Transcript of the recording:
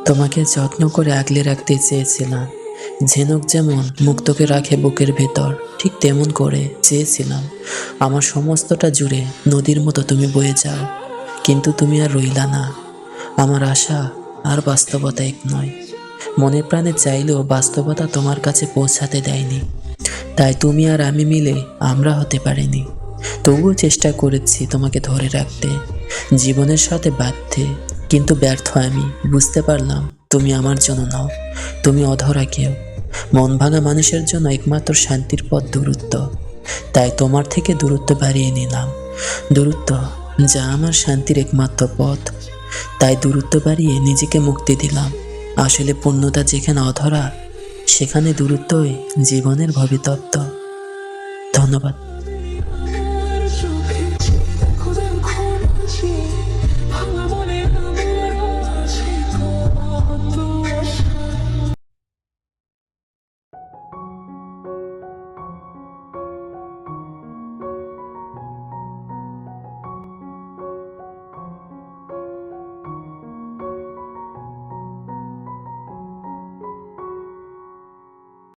তোমাকে যত্ন করে আগলে রাখতে চেয়েছিলাম, ঝিনুক যেমন মুক্তকে রাখে বুকের ভেতর, ঠিক তেমন করে চেয়েছিলাম আমার সমস্তটা জুড়ে নদীর মতো তুমি বয়ে যাও। কিন্তু তুমি আর রইলা না। আমার আশা আর বাস্তবতা এক নয়। মনে প্রাণে চাইলেও বাস্তবতা তোমার কাছে পৌঁছাতে দেয়নি। তাই তুমি আর আমি মিলে আমরা হতে পারিনি। তবুও চেষ্টা করেছি তোমাকে ধরে রাখতে, জীবনের সাথে বাঁধতে। কিন্তু ব্যর্থ আমি। বুঝতে পারলাম তুমি আমার জন্য নও, তুমি অধরা কেউ। মন ভাঙা মানুষের জন্য একমাত্র শান্তির পথ দূরত্ব। তাই তোমার থেকে দূরত্ব বাড়িয়ে নিলাম, দূরত্ব যা আমার শান্তির একমাত্র পথ। তাই দূরত্ব বাড়িয়ে নিজেকে মুক্তি দিলাম। আসলে পূর্ণতা যেখানে অধরা, সেখানে দূরত্বই জীবনের ভবিতত্ত্ব। ধন্যবাদ।